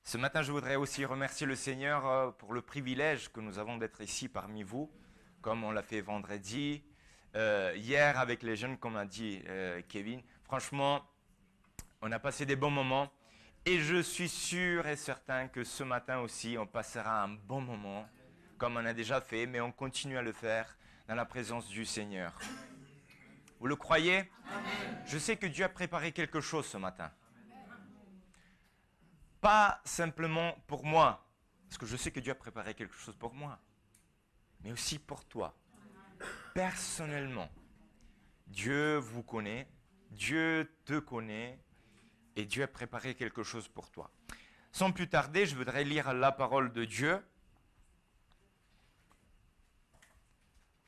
Ce matin, je voudrais aussi remercier le Seigneur pour le privilège que nous avons d'être ici parmi vous, comme on l'a fait vendredi, hier avec les jeunes, comme a dit Kevin. Franchement, on a passé des bons moments et je suis sûr et certain que ce matin aussi, on passera un bon moment, comme on a déjà fait, mais on continue à le faire dans la présence du Seigneur. Vous le croyez? Amen. Je sais que Dieu a préparé quelque chose ce matin. Pas simplement pour moi, parce que je sais que Dieu a préparé quelque chose pour moi, mais aussi pour toi. Personnellement, Dieu vous connaît, Dieu te connaît, et Dieu a préparé quelque chose pour toi. Sans plus tarder, je voudrais lire la parole de Dieu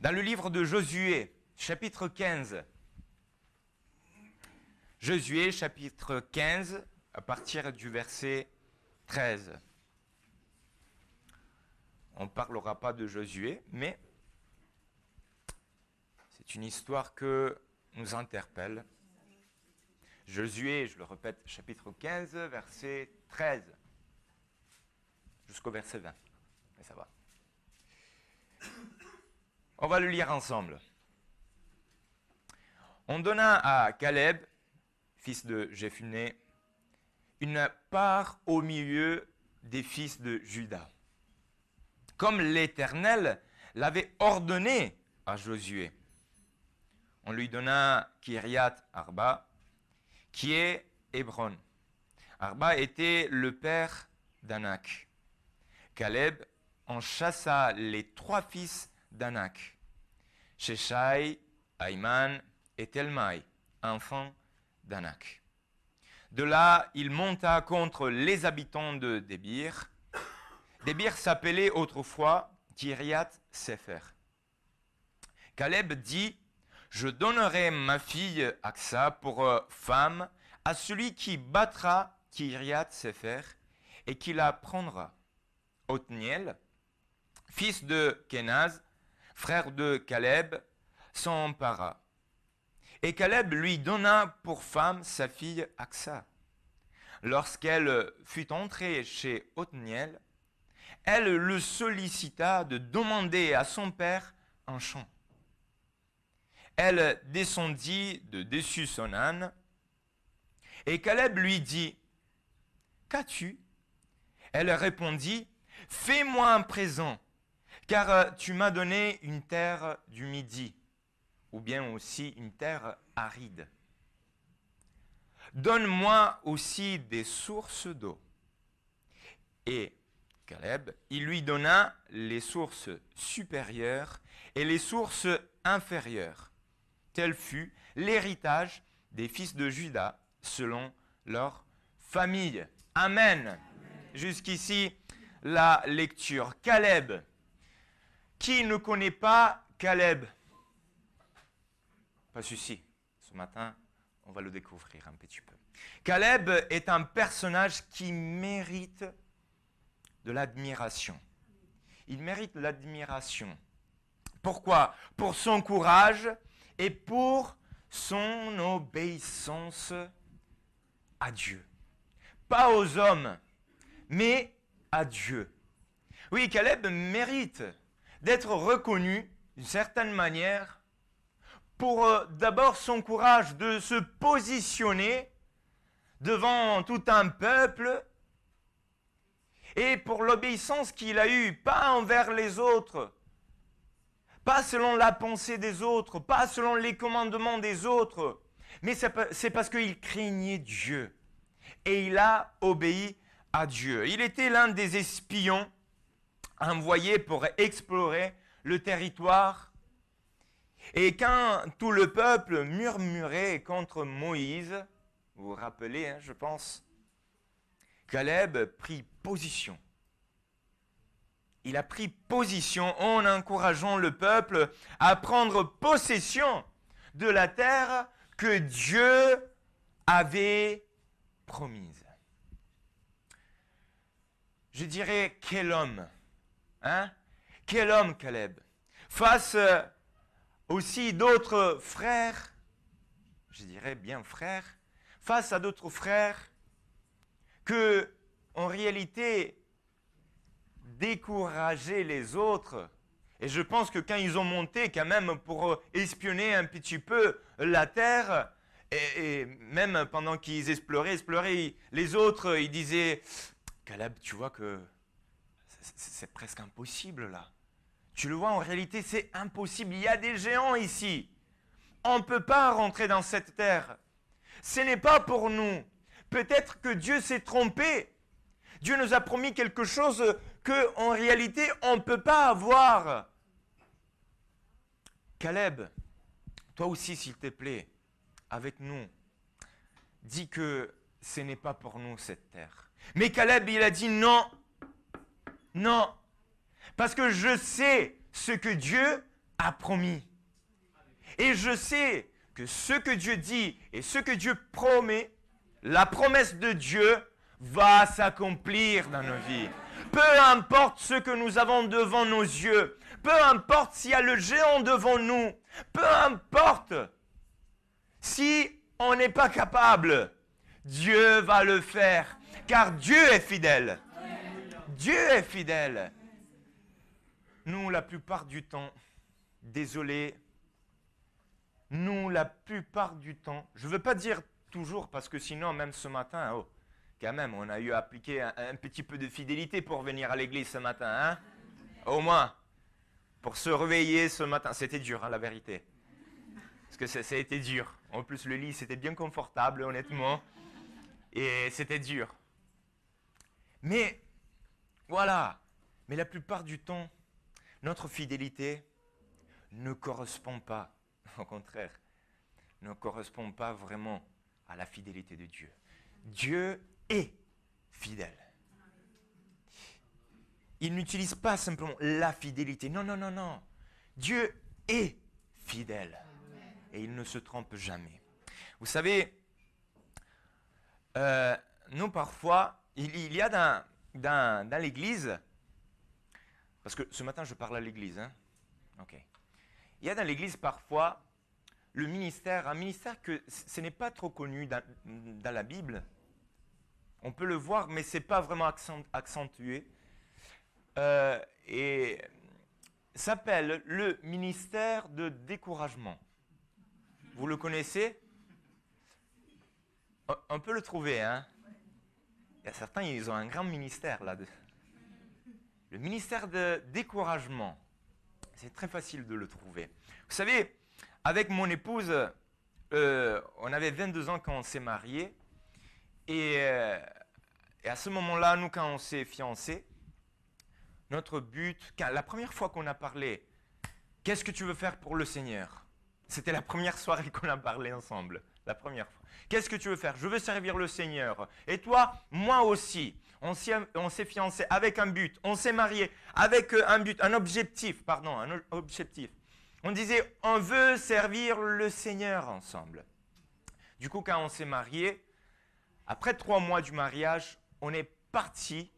dans le livre de Josué, chapitre 15. Josué, chapitre 15, à partir du verset 13. On ne parlera pas de Josué, mais c'est une histoire que nous interpelle. Josué, je le répète, chapitre 15, verset 13, jusqu'au verset 20. Mais ça va. On va le lire ensemble. On donna à Caleb, fils de Jephunnée, une part au milieu des fils de Juda, comme l'Éternel l'avait ordonné à Josué. On lui donna Kiriath Arba, qui est Hébron. Arba était le père d'Anak. Caleb en chassa les 3 fils d'Anak, Sheshai, Aïman et Telmaï, enfants d'Anak. De là, il monta contre les habitants de Débir. Débir s'appelait autrefois Kiriath Sefer. Caleb dit: je donnerai ma fille Aksa pour femme à celui qui battra Kiriath Sefer et qui la prendra. Othniel, fils de Kenaz, frère de Caleb, s'empara. Et Caleb lui donna pour femme sa fille Aksa. Lorsqu'elle fut entrée chez Othniel, elle le sollicita de demander à son père un champ. Elle descendit de dessus son âne, et Caleb lui dit: qu'as-tu? Elle répondit: fais-moi un présent, car tu m'as donné une terre du Midi, ou bien aussi une terre aride. Donne-moi aussi des sources d'eau. Et Caleb, il lui donna les sources supérieures et les sources inférieures. Tel fut l'héritage des fils de Juda selon leur famille. Amen. Amen. Jusqu'ici, la lecture. Caleb. Qui ne connaît pas Caleb? Pas de souci. Ce matin, on va le découvrir un petit peu. Caleb est un personnage qui mérite de l'admiration. Il mérite l'admiration. Pourquoi? Pour son courage et pour son obéissance à Dieu. Pas aux hommes, mais à Dieu. Oui, Caleb mérite d'être reconnu d'une certaine manière pour d'abord son courage de se positionner devant tout un peuple et pour l'obéissance qu'il a eue, pas envers les autres, pas selon la pensée des autres, pas selon les commandements des autres, mais c'est parce qu'il craignait Dieu et il a obéi à Dieu. Il était l'un des espions envoyés pour explorer le territoire. Et quand tout le peuple murmurait contre Moïse, vous vous rappelez, je pense, Caleb prit position. Il a pris position en encourageant le peuple à prendre possession de la terre que Dieu avait promise. Je dirais, quel homme, hein? Quel homme, Caleb, face aussi d'autres frères, je dirais bien frères, face à d'autres frères que en réalité, décourager les autres. Et je pense que quand ils ont monté quand même pour espionner un petit peu la terre, et même pendant qu'ils exploraient, les autres, ils disaient, Caleb, tu vois que c'est presque impossible là. Tu le vois, en réalité, c'est impossible. Il y a des géants ici. On ne peut pas rentrer dans cette terre. Ce n'est pas pour nous. Peut-être que Dieu s'est trompé. Dieu nous a promis quelque chose que, en réalité, on ne peut pas avoir. Caleb, toi aussi, s'il te plaît, avec nous, dis que ce n'est pas pour nous cette terre. Mais Caleb, il a dit non, non, parce que je sais ce que Dieu a promis. Et je sais que ce que Dieu dit et ce que Dieu promet, la promesse de Dieu va s'accomplir dans nos vies. Peu importe ce que nous avons devant nos yeux, peu importe s'il y a le géant devant nous, peu importe si on n'est pas capable, Dieu va le faire, car Dieu est fidèle. Dieu est fidèle. Nous, la plupart du temps, désolé, nous, la plupart du temps, je ne veux pas dire toujours, parce que sinon, même ce matin, oh, quand même, on a eu à appliquer un petit peu de fidélité pour venir à l'église ce matin, hein? Au moins, pour se réveiller ce matin. C'était dur, hein, la vérité. Parce que ça a été dur. En plus, le lit, c'était bien confortable, honnêtement. Et c'était dur. Mais, voilà. Mais la plupart du temps, notre fidélité ne correspond pas, au contraire, ne correspond pas vraiment à la fidélité de Dieu. Dieu est fidèle. Il n'utilise pas simplement la fidélité. Non, non, non, non. Dieu est fidèle. Et il ne se trompe jamais. Vous savez, nous parfois, il y a dans l'église, parce que ce matin je parle à l'église, hein? Ok. Il y a dans l'église parfois un ministère que ce n'est pas trop connu dans la Bible. On peut le voir, mais ce n'est pas vraiment accentué. Et s'appelle le ministère de découragement. Vous le connaissez? On peut le trouver, hein? Il y a certains, ils ont un grand ministère là. Le ministère de découragement. C'est très facile de le trouver. Vous savez, avec mon épouse, on avait 22 ans quand on s'est mariés. Et à ce moment-là, nous, quand on s'est fiancés, notre but, la première fois qu'on a parlé, qu'est-ce que tu veux faire pour le Seigneur? C'était la première soirée qu'on a parlé ensemble, la première fois. Qu'est-ce que tu veux faire? Je veux servir le Seigneur. Et toi, moi aussi. On s'est fiancés avec un but. On s'est mariés avec un but, un objectif. On disait, on veut servir le Seigneur ensemble. Du coup, quand on s'est mariés, après 3 mois du mariage, on est parti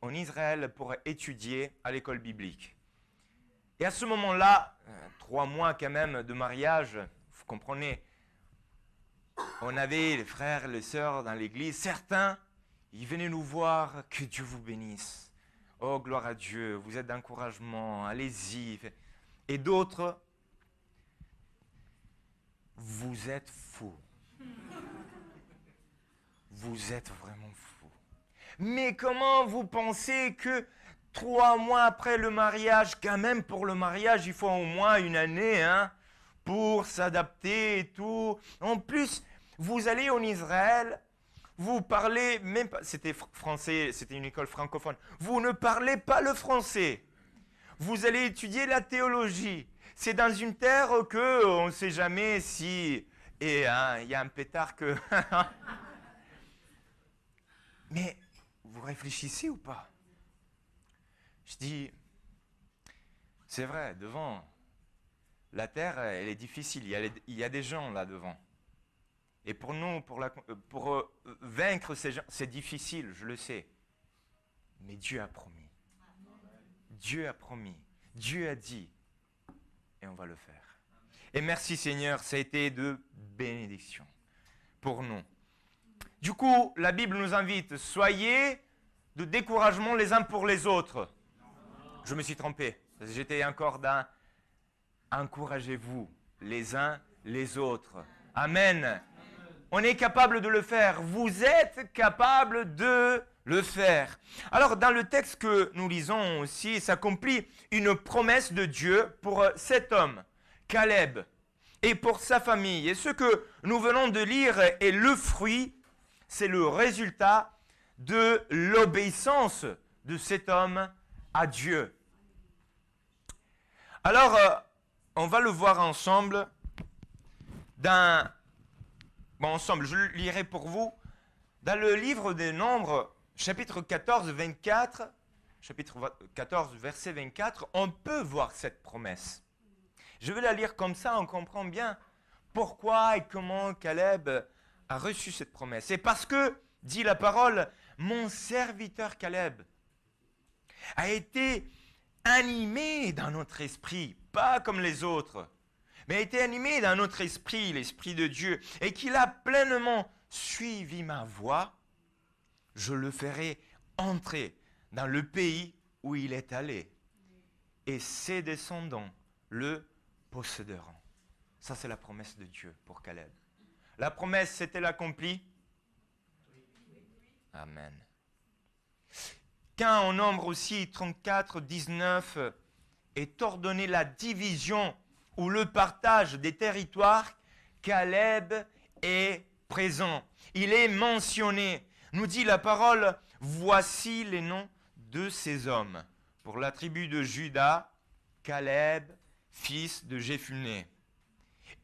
en Israël pour étudier à l'école biblique. Et à ce moment-là, 3 mois quand même de mariage, vous comprenez, on avait les frères et les sœurs dans l'église. Certains, ils venaient nous voir, que Dieu vous bénisse. Oh, gloire à Dieu, vous êtes d'encouragement, allez-y. Et d'autres, vous êtes fous. Vous êtes vraiment fous. Mais comment vous pensez que 3 mois après le mariage, quand même pour le mariage, il faut au moins 1 année, hein, pour s'adapter et tout. En plus, vous allez en Israël, vous parlez même pas, c'était français, c'était une école francophone, vous ne parlez pas le français. Vous allez étudier la théologie. C'est dans une terre que on ne sait jamais si, et hein, il y a un pétard que... Mais vous réfléchissez ou pas? Je dis, c'est vrai, devant, la terre, elle est difficile, il y a des gens là devant. Et pour nous, pour vaincre ces gens, c'est difficile, je le sais. Mais Dieu a promis. Dieu a promis. Dieu a dit. Et on va le faire. Et merci Seigneur, ça a été de bénédiction pour nous. Du coup, la Bible nous invite, soyez de découragement les uns pour les autres. Je me suis trompé. J'étais encore dans encouragez-vous les uns les autres. Amen. On est capable de le faire. Vous êtes capable de le faire. Alors, dans le texte que nous lisons aussi, s'accomplit une promesse de Dieu pour cet homme, Caleb, et pour sa famille. Et ce que nous venons de lire est le fruit, c'est le résultat de l'obéissance de cet homme à Dieu. Alors, on va le voir ensemble ensemble, je le lirai pour vous. Dans le livre des Nombres, chapitre 14, 24, chapitre 14, verset 24, on peut voir cette promesse. Je vais la lire comme ça, on comprend bien pourquoi et comment Caleb a reçu cette promesse. C'est parce que, dit la parole, mon serviteur Caleb a été animé dans notre esprit, pas comme les autres, mais a été animé dans notre esprit, l'esprit de Dieu, et qu'il a pleinement suivi ma voie, je le ferai entrer dans le pays où il est allé, et ses descendants le posséderont. Ça, c'est la promesse de Dieu pour Caleb. La promesse s'est-elle accomplie? Amen. Quand en Nombre aussi 34, 19 est ordonnée la division ou le partage des territoires, Caleb est présent. Il est mentionné. Nous dit la parole, voici les noms de ces hommes. Pour la tribu de Juda, Caleb, fils de Jéphuné.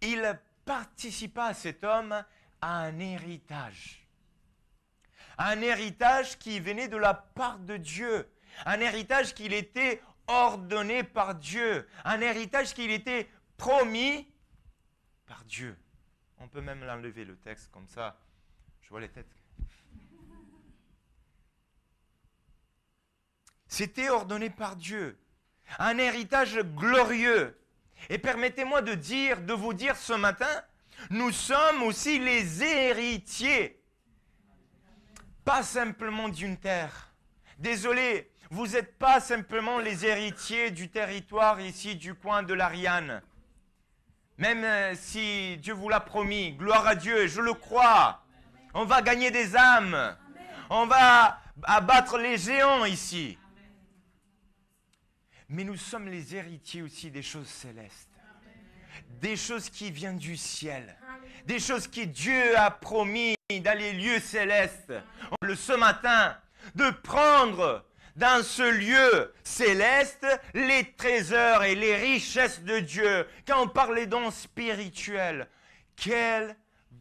Il participa à cet homme à un héritage. Un héritage qui venait de la part de Dieu. Un héritage qui était ordonné par Dieu. Un héritage qui était promis par Dieu. On peut même l'enlever le texte comme ça. Je vois les têtes. C'était ordonné par Dieu. Un héritage glorieux. Et permettez-moi de vous dire ce matin, nous sommes aussi les héritiers. Pas simplement d'une terre. Désolé, vous n'êtes pas simplement les héritiers du territoire ici du coin de l'Ariane. Même si Dieu vous l'a promis, gloire à Dieu, je le crois. On va gagner des âmes. On va abattre les géants ici. Mais nous sommes les héritiers aussi des choses célestes. Des choses qui viennent du ciel. Des choses que Dieu a promis dans les lieux célestes. Ce matin, de prendre dans ce lieu céleste les trésors et les richesses de Dieu. Quand on parle des dons spirituels, quelle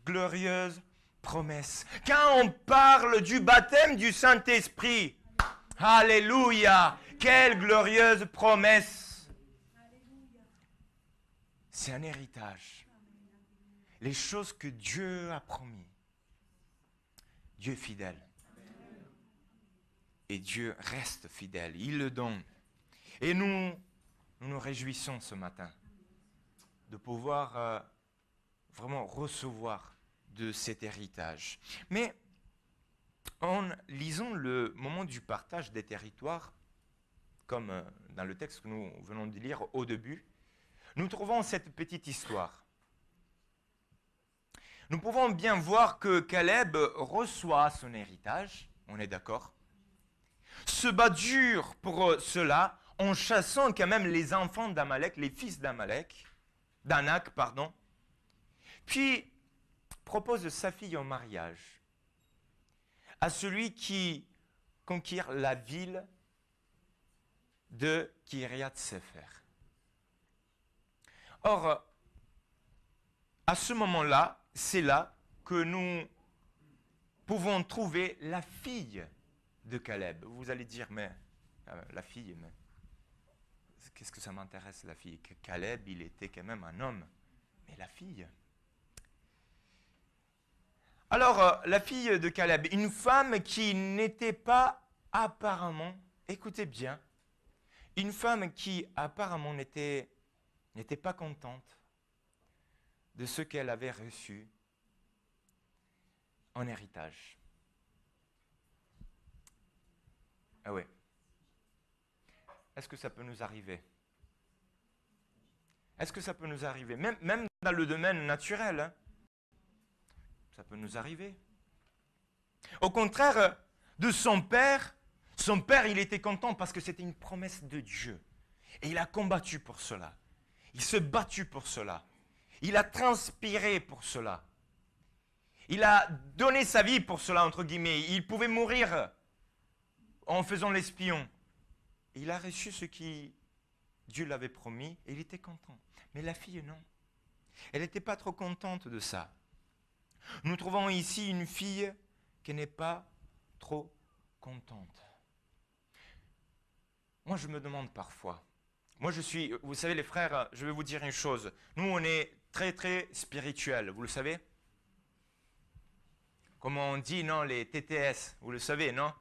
glorieuse promesse. Quand on parle du baptême du Saint-Esprit, alléluia, quelle glorieuse promesse. C'est un héritage. Les choses que Dieu a promis. Dieu est fidèle. Et Dieu reste fidèle. Il le donne. Et nous nous réjouissons ce matin de pouvoir vraiment recevoir de cet héritage. Mais en lisant le moment du partage des territoires, comme dans le texte que nous venons de lire au début, nous trouvons cette petite histoire. Nous pouvons bien voir que Caleb reçoit son héritage, on est d'accord, se bat dur pour cela, en chassant quand même les enfants d'Amalek, les fils d'Anak, puis propose sa fille en mariage à celui qui conquiert la ville de Kiriath-Sefer. Or, à ce moment-là, c'est là que nous pouvons trouver la fille de Caleb. Vous allez dire, mais la fille, mais qu'est-ce que ça m'intéresse, la fille? Caleb, il était quand même un homme. Mais la fille? Alors, la fille de Caleb, une femme qui n'était pas apparemment, écoutez bien, une femme qui apparemment n'était pas contente de ce qu'elle avait reçu en héritage. Ah oui. Est-ce que ça peut nous arriver? Est-ce que ça peut nous arriver? Même dans le domaine naturel, hein, ça peut nous arriver. Au contraire de son père, il était content parce que c'était une promesse de Dieu. Et il a combattu pour cela. Il s'est battu pour cela. Il a transpiré pour cela. Il a donné sa vie pour cela, entre guillemets. Il pouvait mourir en faisant l'espion. Il a reçu ce qui Dieu l'avait promis et il était content. Mais la fille, non. Elle n'était pas trop contente de ça. Nous trouvons ici une fille qui n'est pas trop contente. Moi, je me demande parfois. Moi, vous savez les frères, je vais vous dire une chose. Nous, on est très, très spirituels, vous le savez? Comme on dit, non, les TTS, vous le savez, non?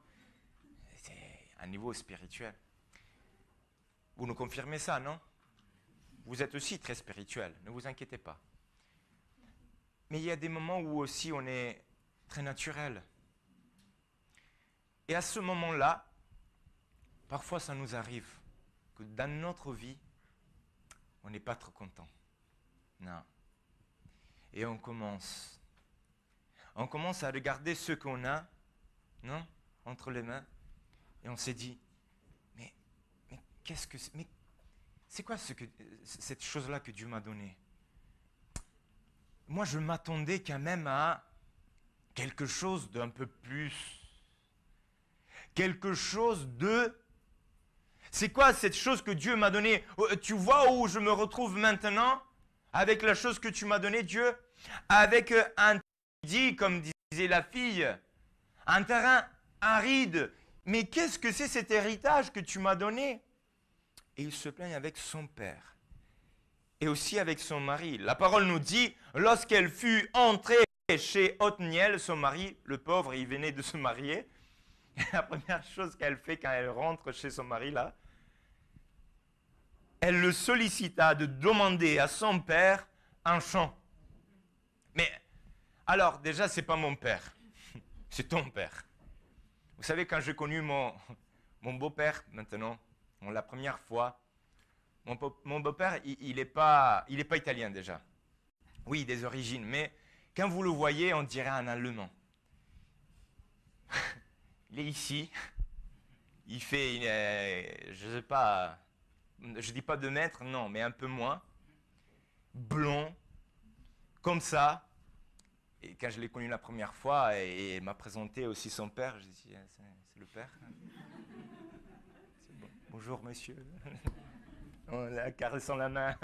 C'est un niveau spirituel. Vous nous confirmez ça, non? Vous êtes aussi très spirituel, ne vous inquiétez pas. Mais il y a des moments où aussi on est très naturel. Et à ce moment-là, parfois ça nous arrive que dans notre vie, on n'est pas trop content. Non. Et on commence à regarder ce qu'on a, non, entre les mains, et on s'est dit, mais qu'est-ce que c'est, mais c'est quoi cette chose-là que Dieu m'a donnée? Moi, je m'attendais quand même à quelque chose d'un peu plus, quelque chose de... C'est quoi cette chose que Dieu m'a donnée? Tu vois où je me retrouve maintenant avec la chose que tu m'as donnée, Dieu? Avec un dit, comme disait la fille, un terrain aride. Mais qu'est-ce que c'est cet héritage que tu m'as donné? Et il se plaigne avec son père et aussi avec son mari. La parole nous dit, lorsqu'elle fut entrée chez Othniel, son mari, le pauvre, il venait de se marier. Et la première chose qu'elle fait quand elle rentre chez son mari, là, elle le sollicita de demander à son père un champ. Mais alors, déjà, c'est pas mon père, c'est ton père. Vous savez, quand j'ai connu mon beau-père, maintenant, la première fois, mon beau-père, il n'est pas italien déjà. Oui, des origines, mais quand vous le voyez, on dirait un Allemand. Il est ici, il fait, je ne sais pas, je dis pas 2 mètres, non, mais un peu moins, blond, comme ça. Et quand je l'ai connu la première fois, et il m'a présenté aussi son père, j'ai dit, c'est le père. Bon. Bonjour monsieur. En la caressant la main.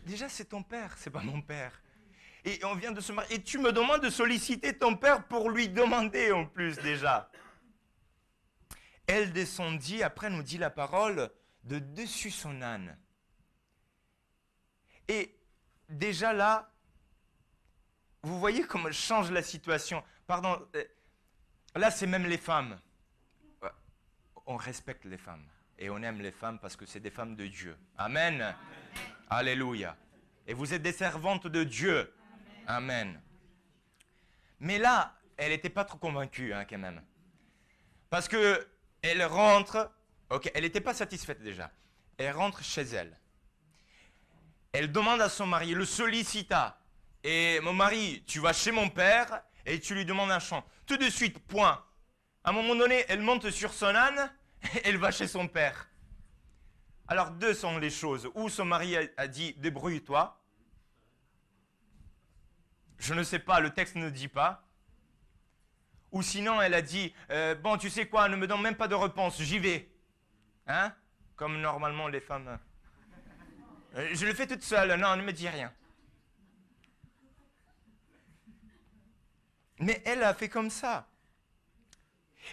Déjà, c'est ton père, c'est pas mon père. Et on vient de se marier. Et tu me demandes de solliciter ton père pour lui demander en plus déjà. Elle descendit, après nous dit la parole, de dessus son âne. Et déjà là, vous voyez comment change la situation. Pardon, là c'est même les femmes. On respecte les femmes. Et on aime les femmes parce que c'est des femmes de Dieu. Amen. Amen. Alléluia. Et vous êtes des servantes de Dieu. Amen. Amen. Mais là, elle n'était pas trop convaincue hein, quand même. Parce que elle rentre, ok, elle n'était pas satisfaite déjà. Elle rentre chez elle. Elle demande à son mari, le sollicita. Et mon mari, tu vas chez mon père et tu lui demandes un champ. Tout de suite, point. À un moment donné, elle monte sur son âne. Elle va chez son père. Alors, 2 sont les choses. Ou son mari a dit, débrouille-toi. Je ne sais pas, le texte ne dit pas. Ou sinon, elle a dit, bon, tu sais quoi, ne me donne même pas de réponse, j'y vais. Hein? Comme normalement les femmes. Je le fais toute seule, non, ne me dis rien. Mais elle a fait comme ça.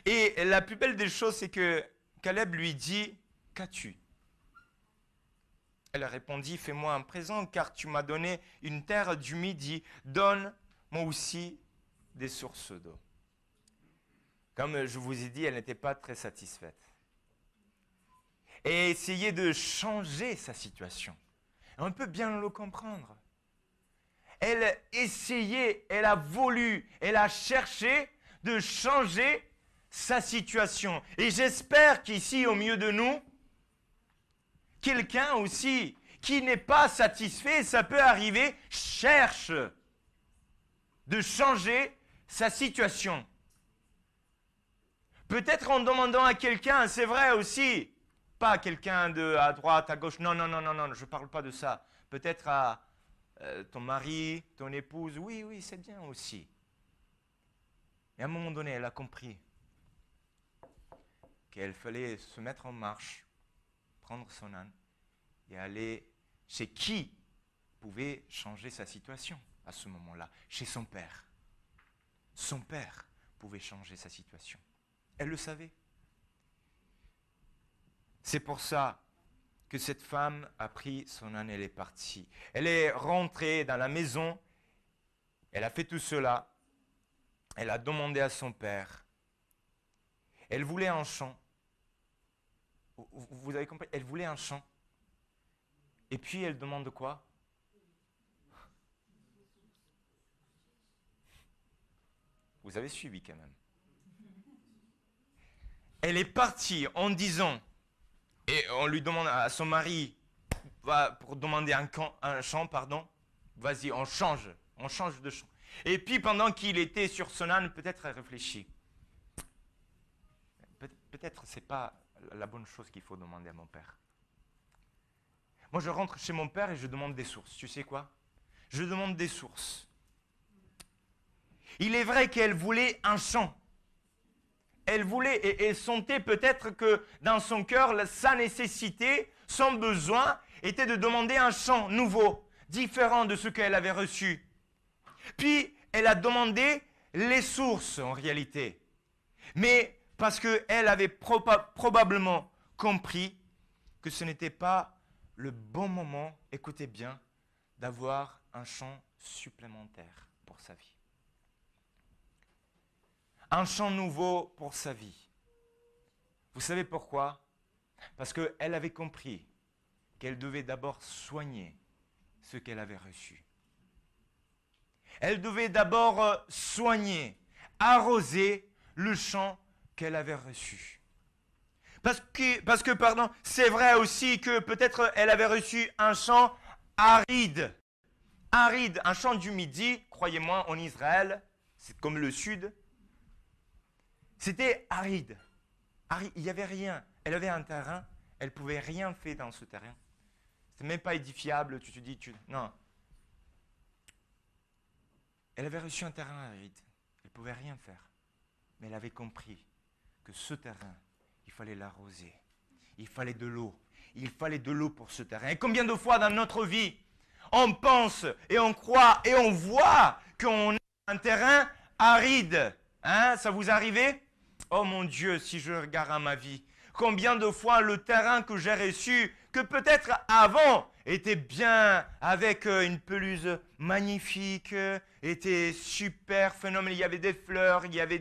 Et la plus belle des choses, c'est que Caleb lui dit, qu'as-tu? Elle répondit, fais-moi un présent, car tu m'as donné une terre du Midi, donne-moi aussi des sources d'eau. Comme je vous ai dit, elle n'était pas très satisfaite. Et essayait de changer sa situation. On peut bien le comprendre. Elle essayait, elle a voulu, elle a cherché de changer sa situation. Et j'espère qu'ici, au milieu de nous, quelqu'un aussi qui n'est pas satisfait, ça peut arriver, cherche de changer sa situation. Peut-être en demandant à quelqu'un, c'est vrai aussi, pas à quelqu'un à droite, à gauche, non, je ne parle pas de ça. Peut-être à ton mari, ton épouse, oui, c'est bien aussi. Et à un moment donné, elle a compris qu'elle fallait se mettre en marche, prendre son âne et aller chez qui pouvait changer sa situation à ce moment-là, chez son père. Son père pouvait changer sa situation. Elle le savait. C'est pour ça que cette femme a pris son âne et elle est partie. Elle est rentrée dans la maison, elle a fait tout cela, elle a demandé à son père. Elle voulait un champ. Vous avez compris? Elle voulait un champ. Et puis elle demande quoi? Vous avez suivi quand même. Elle est partie en disant, et on lui demande à son mari, pour demander un champ, vas-y, on change de champ. Et puis pendant qu'il était sur son âne, peut-être elle réfléchit. Peut-être c'est pas la bonne chose qu'il faut demander à mon père. Moi je rentre chez mon père et je demande des sources. Tu sais quoi? Je demande des sources. Il est vrai qu'elle voulait un champ. Elle voulait et sentait peut-être que dans son cœur, sa nécessité, son besoin était de demander un champ nouveau, différent de ce qu'elle avait reçu. Puis, elle a demandé les sources en réalité. Mais parce qu'elle avait probablement compris que ce n'était pas le bon moment, écoutez bien, d'avoir un champ supplémentaire pour sa vie. Un champ nouveau pour sa vie. Vous savez pourquoi? Parce qu'elle avait compris qu'elle devait d'abord soigner ce qu'elle avait reçu. Elle devait d'abord soigner, arroser le champ qu'elle avait reçu. Parce que, c'est vrai aussi que peut-être elle avait reçu un champ aride. Aride, un champ du Midi, croyez-moi, en Israël, c'est comme le Sud. C'était aride. Il n'y avait rien. Elle avait un terrain, elle ne pouvait rien faire dans ce terrain. Ce n'est même pas édifiable, tu te dis, non. Elle avait reçu un terrain aride, elle ne pouvait rien faire. Mais elle avait compris que ce terrain, il fallait l'arroser. Il fallait de l'eau. Il fallait de l'eau pour ce terrain. Et combien de fois dans notre vie, on pense et on croit et on voit qu'on a un terrain aride. Hein, ça vous arrive? Oh mon Dieu, si je regarde à ma vie, combien de fois le terrain que j'ai reçu, que peut-être avant était bien, avec une pelouse magnifique, était super phénoménal, il y avait des fleurs, il y avait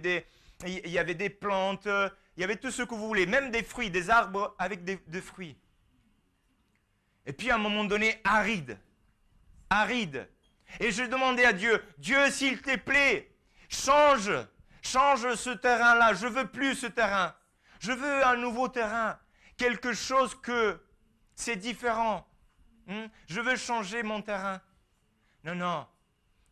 des plantes, il y avait tout ce que vous voulez, même des fruits, des arbres avec des fruits. Et puis à un moment donné, aride. Et je demandais à Dieu, Dieu s'il te plaît, change ce terrain-là, je veux plus ce terrain. Je veux un nouveau terrain, quelque chose que c'est différent. Je veux changer mon terrain. Non.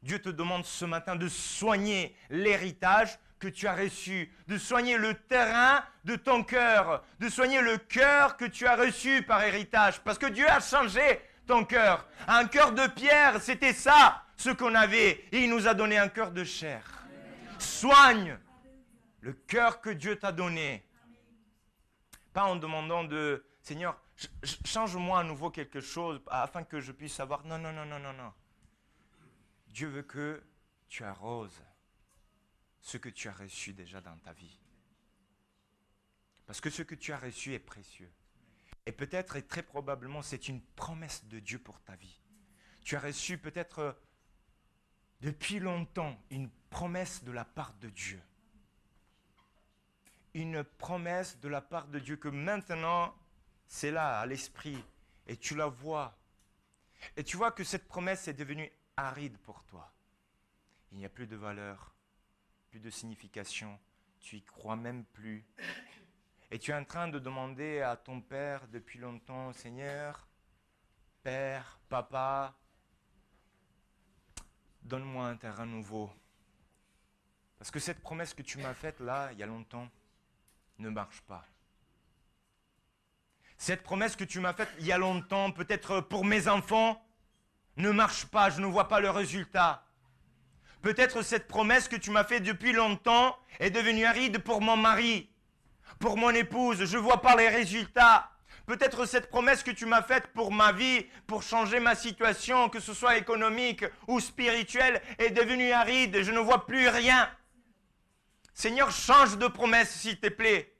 Dieu te demande ce matin de soigner l'héritage que tu as reçu, de soigner le terrain de ton cœur, de soigner le cœur que tu as reçu par héritage. Parce que Dieu a changé ton cœur. Un cœur de pierre, c'était ça, ce qu'on avait. Et il nous a donné un cœur de chair. Soigne le cœur que Dieu t'a donné. Pas en demandant de Seigneur, change-moi à nouveau quelque chose afin que je puisse savoir. Non. Dieu veut que tu arroses ce que tu as reçu déjà dans ta vie. Parce que ce que tu as reçu est précieux. Et peut-être et très probablement c'est une promesse de Dieu pour ta vie. Tu as reçu peut-être depuis longtemps une promesse de la part de Dieu. Une promesse de la part de Dieu que maintenant c'est là à l'esprit et tu la vois. Et tu vois que cette promesse est devenue aride pour toi. Il n'y a plus de valeur, plus de signification, tu y crois même plus. Et tu es en train de demander à ton père depuis longtemps, Seigneur, Père, Papa, donne-moi un terrain nouveau. Parce que cette promesse que tu m'as faite là, il y a longtemps, ne marche pas. Cette promesse que tu m'as faite il y a longtemps, peut-être pour mes enfants, ne marche pas, je ne vois pas le résultat. Peut-être cette promesse que tu m'as faite depuis longtemps est devenue aride pour mon mari, pour mon épouse, je ne vois pas les résultats. Peut-être cette promesse que tu m'as faite pour ma vie, pour changer ma situation, que ce soit économique ou spirituelle, est devenue aride, je ne vois plus rien. Seigneur, change de promesse, s'il te plaît.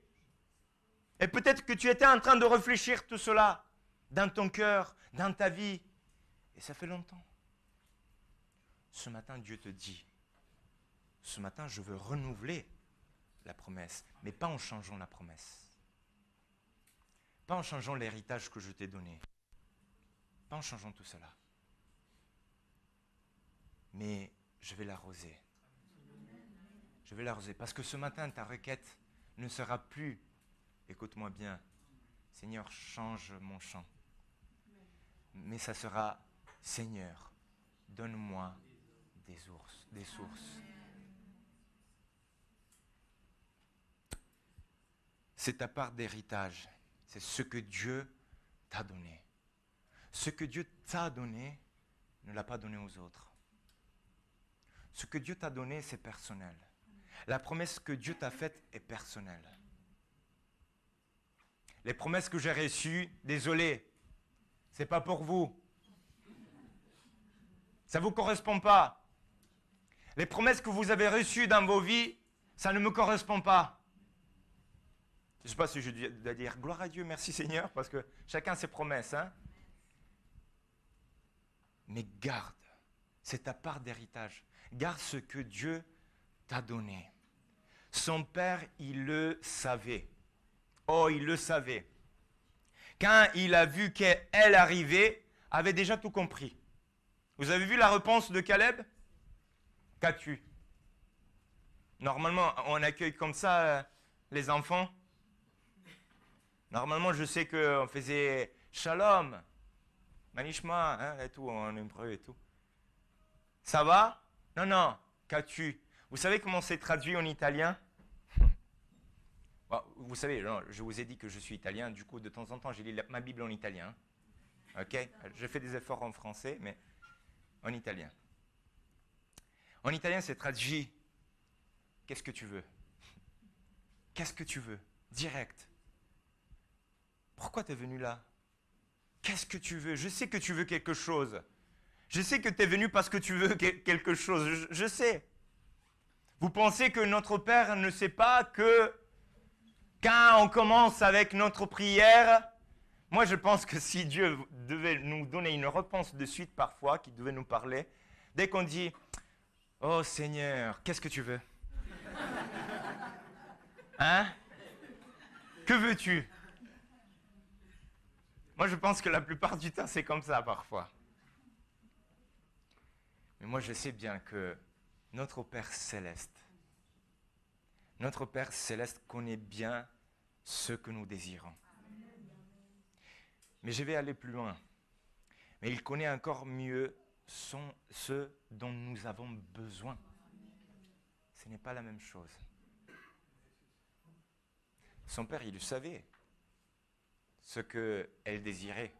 Et peut-être que tu étais en train de réfléchir tout cela dans ton cœur, dans ta vie. Et ça fait longtemps. Ce matin, Dieu te dit, ce matin, je veux renouveler la promesse, mais pas en changeant la promesse. Pas en changeant l'héritage que je t'ai donné. Pas en changeant tout cela. Mais je vais l'arroser. Je vais l'arroser. Parce que ce matin, ta requête ne sera plus, écoute-moi bien, Seigneur, change mon chant. Mais ça sera, Seigneur, donne-moi des sources. C'est ta part d'héritage. C'est ce que Dieu t'a donné. Ce que Dieu t'a donné, ne l'a pas donné aux autres. Ce que Dieu t'a donné, c'est personnel. La promesse que Dieu t'a faite est personnelle. Les promesses que j'ai reçues, désolé, ce n'est pas pour vous. Ça ne vous correspond pas. Les promesses que vous avez reçues dans vos vies, ça ne me correspond pas. Je ne sais pas si je dois dire gloire à Dieu, merci Seigneur, parce que chacun a ses promesses. Hein? Mais garde, c'est ta part d'héritage. Garde ce que Dieu t'a donné. Son père, il le savait. Oh, il le savait. Quand il a vu qu'elle arrivait, avait déjà tout compris. Vous avez vu la réponse de Caleb? Qu'as-tu? Normalement, on accueille comme ça les enfants. Normalement, je sais qu'on faisait shalom, manishma, hein, et tout, en hébreu et tout. Ça va? Non, non, qu'as-tu? Vous savez comment c'est traduit en italien? Bon, vous savez, non, je vous ai dit que je suis italien, du coup, de temps en temps, j'ai lu ma Bible en italien. Ok? Je fais des efforts en français, mais en italien. En italien, c'est traduit « Qu'est-ce que tu veux ?» Qu'est-ce que tu veux? Direct. Pourquoi tu es venu là? Qu'est-ce que tu veux? Je sais que tu veux quelque chose. Je sais que tu es venu parce que tu veux quelque chose. Je sais. Vous pensez que notre Père ne sait pas que quand on commence avec notre prière, moi je pense que si Dieu devait nous donner une réponse de suite parfois, qu'il devait nous parler, dès qu'on dit « Oh Seigneur, qu'est-ce que tu veux? » Hein? Que veux-tu? Moi, je pense que la plupart du temps, c'est comme ça parfois. Mais moi, je sais bien que notre Père Céleste connaît bien ce que nous désirons. Mais je vais aller plus loin. Mais il connaît encore mieux ce dont nous avons besoin. Ce n'est pas la même chose. Son père, il le savait, ce qu'elle désirait.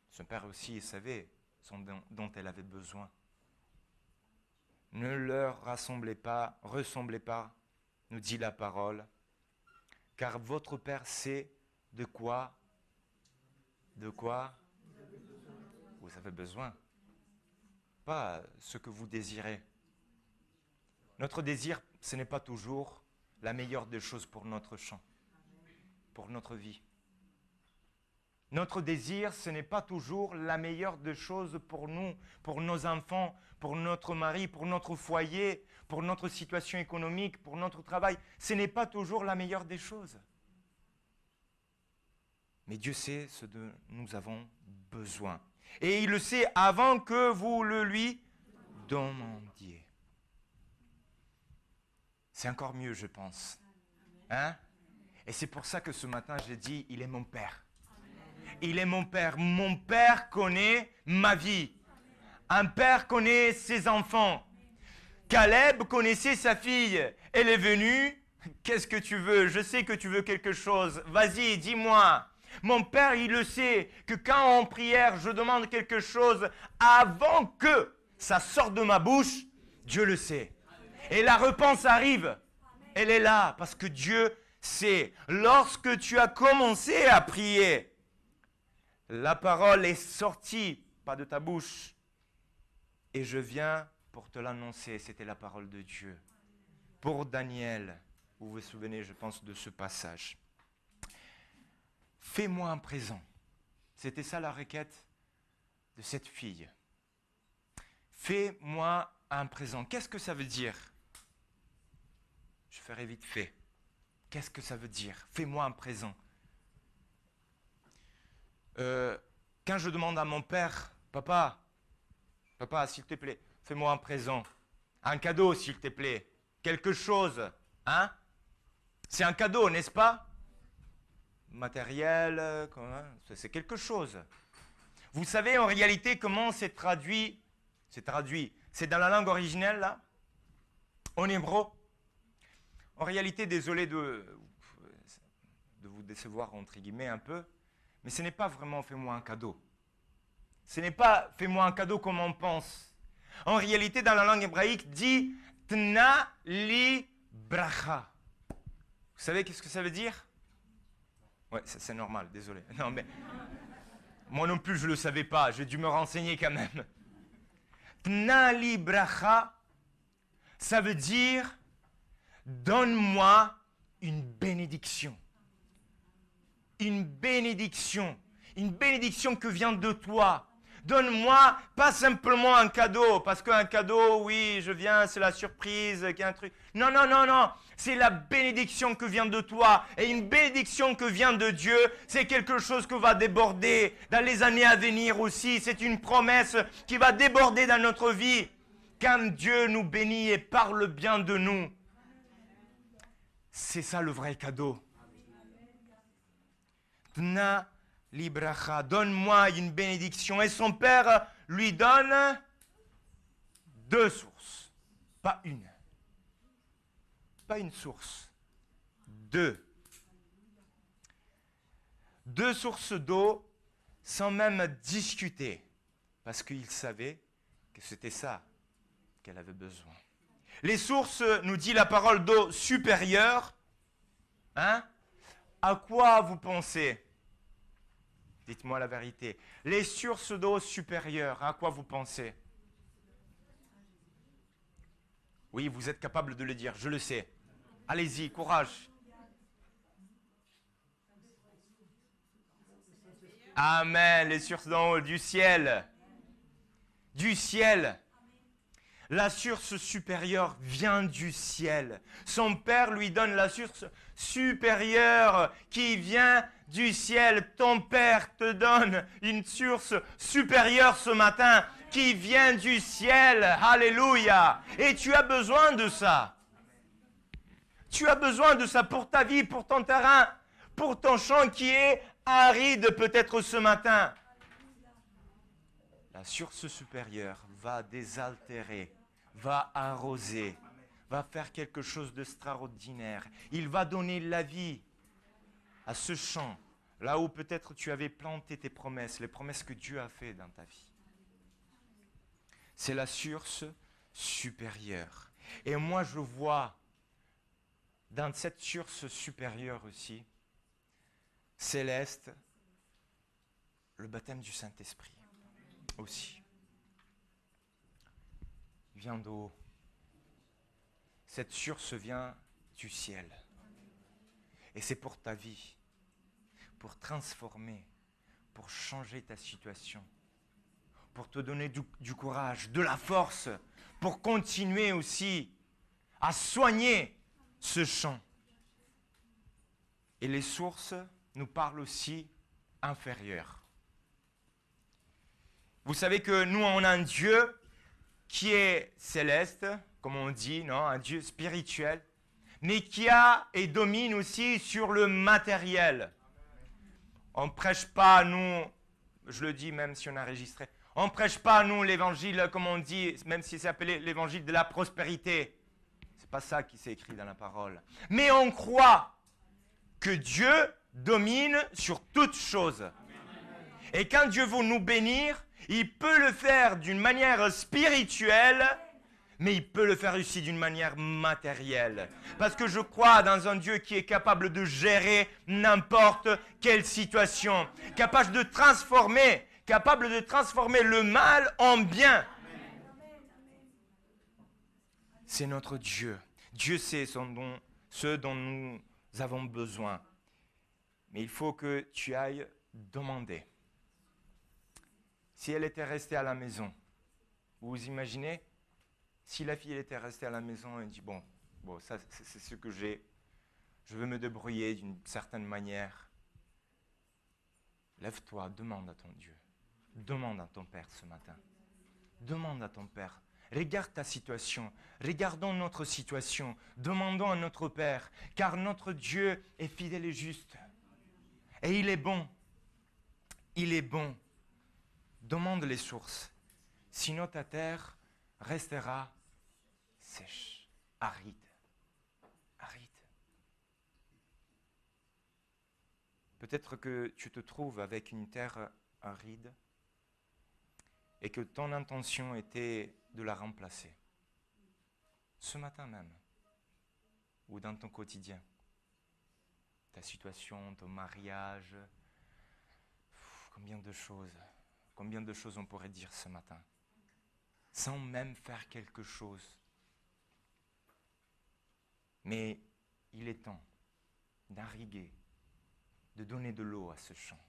Son père aussi, il savait ce dont elle avait besoin. Ne leur ressemblez pas, nous dit la parole, car votre Père sait de quoi vous avez besoin. Pas ce que vous désirez. Notre désir, ce n'est pas toujours la meilleure des choses pour notre champ, pour notre vie. Notre désir, ce n'est pas toujours la meilleure des choses pour nous, pour nos enfants, pour notre mari, pour notre foyer, pour notre situation économique, pour notre travail. Ce n'est pas toujours la meilleure des choses. Mais Dieu sait ce dont nous avons besoin. Et il le sait avant que vous le lui demandiez. c'est encore mieux, je pense. Hein? Et c'est pour ça que ce matin, j'ai dit, il est mon Père. Il est mon Père. Mon Père connaît ma vie. Un père connaît ses enfants. Caleb connaissait sa fille. Elle est venue. Qu'est-ce que tu veux? Je sais que tu veux quelque chose. Vas-y, dis-moi. Mon père, il le sait que quand en prière, je demande quelque chose, avant que ça sorte de ma bouche, Dieu le sait. Et la réponse arrive. Elle est là parce que Dieu sait. Lorsque tu as commencé à prier, la parole est sortie, pas de ta bouche. Et je viens pour te l'annoncer. C'était la parole de Dieu. Pour Daniel, vous vous souvenez, je pense, de ce passage. Fais-moi un présent. C'était ça la requête de cette fille. Fais-moi un présent. Qu'est-ce que ça veut dire? Je ferai vite fait. Qu'est-ce que ça veut dire? Fais-moi un présent. Quand je demande à mon père, papa, s'il te plaît, fais-moi un présent. Un cadeau, s'il te plaît. Quelque chose. Hein? C'est un cadeau, n'est-ce pas? Matériel, c'est quelque chose. Vous savez en réalité comment c'est traduit? C'est dans la langue originelle, là? En hébreu. En réalité, désolé de vous décevoir, entre guillemets, un peu, mais ce n'est pas vraiment fais-moi un cadeau. Ce n'est pas fais-moi un cadeau comme on pense. En réalité, dans la langue hébraïque, dit Tna li bracha. Vous savez qu'est-ce que ça veut dire? Ouais, c'est normal, désolé. Non, mais moi non plus, je ne le savais pas. J'ai dû me renseigner quand même. Tna li bracha, ça veut dire donne-moi une bénédiction. Une bénédiction. Une bénédiction que vient de toi. Donne-moi pas simplement un cadeau, parce qu'un cadeau, oui, je viens, c'est la surprise, qu'il y a un truc. Non, non, non, non. C'est la bénédiction que vient de toi. Et une bénédiction que vient de Dieu, c'est quelque chose que va déborder dans les années à venir aussi. C'est une promesse qui va déborder dans notre vie. Quand Dieu nous bénit et parle bien de nous, c'est ça le vrai cadeau. Tna libracha, donne-moi une bénédiction. Et son père lui donne 2 sources, pas une. Pas une source, 2. 2 sources d'eau sans même discuter, parce qu'il savait que c'était ça qu'elle avait besoin. Les sources, nous dit la parole d'eau supérieure. Hein? À quoi vous pensez? Dites-moi la vérité. Les sources d'eau supérieures, à quoi vous pensez? Oui, vous êtes capable de le dire, je le sais. Allez-y, courage. Amen, les sources d'en haut, du ciel. Du ciel. La source supérieure vient du ciel. Son père lui donne la source supérieure qui vient du ciel. Ton père te donne une source supérieure ce matin qui vient du ciel. Alléluia. Et tu as besoin de ça. Tu as besoin de ça pour ta vie, pour ton terrain, pour ton champ qui est aride peut-être ce matin. La source supérieure va désaltérer, va arroser, va faire quelque chose d'extraordinaire. Il va donner la vie à ce champ, là où peut-être tu avais planté tes promesses, les promesses que Dieu a faites dans ta vie. C'est la source supérieure. Et moi, je vois dans cette source supérieure aussi, céleste, le baptême du Saint-Esprit aussi. Il vient d'en haut. Cette source vient du ciel. Et c'est pour ta vie, pour transformer, pour changer ta situation, pour te donner du courage, de la force, pour continuer aussi à soigner ce champ. Et les sources nous parlent aussi inférieures. Vous savez que nous, on a un Dieu qui est céleste, comme on dit, non, un Dieu spirituel. mais qui a et domine aussi sur le matériel. On ne prêche pas, nous, je le dis même si on a enregistré, on ne prêche pas, nous, l'évangile, comme on dit, même si c'est appelé l'évangile de la prospérité. Ce n'est pas ça qui s'est écrit dans la parole. Mais on croit que Dieu domine sur toutes choses. Et quand Dieu veut nous bénir, il peut le faire d'une manière spirituelle, mais il peut le faire aussi d'une manière matérielle. Parce que je crois dans un Dieu qui est capable de gérer n'importe quelle situation, capable de transformer le mal en bien. C'est notre Dieu. Dieu sait ce dont nous avons besoin. Mais il faut que tu ailles demander. Si elle était restée à la maison, vous imaginez, si la fille était restée à la maison et dit, bon, ça c'est ce que j'ai, je veux me débrouiller d'une certaine manière. Lève-toi, demande à ton Dieu, demande à ton Père ce matin, demande à ton Père. Regarde ta situation, regardons notre situation, demandons à notre Père, car notre Dieu est fidèle et juste. Et il est bon, il est bon. Demande les sources, sinon ta terre restera sèche, aride. Peut-être que tu te trouves avec une terre aride et que ton intention était de la remplacer. Ce matin même, ou dans ton quotidien, ta situation, ton mariage, combien de choses on pourrait dire ce matin, sans même faire quelque chose. Mais il est temps d'irriguer, de donner de l'eau à ce champ,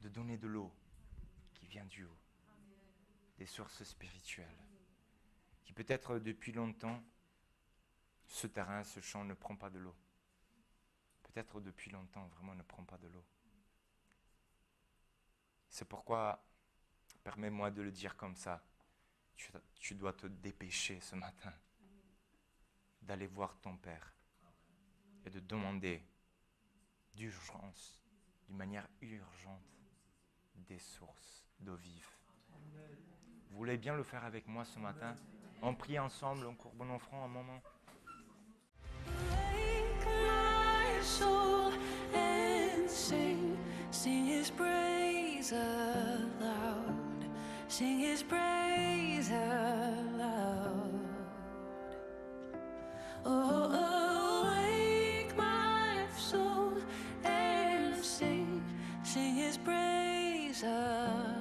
de donner de l'eau qui vient du haut, des sources spirituelles, qui peut-être depuis longtemps, ce terrain, ce champ ne prend pas de l'eau. Peut-être depuis longtemps, vraiment ne prend pas de l'eau. C'est pourquoi, permets-moi de le dire comme ça, tu dois te dépêcher ce matin d'aller voir ton Père et de demander d'urgence, d'une manière urgente, des sources d'eau vive. Vous voulez bien le faire avec moi ce matin? On prie ensemble, on courbe nos fronts un moment. Sing his praise aloud, sing his praise aloud. Oh, wake my soul and sing his praise aloud.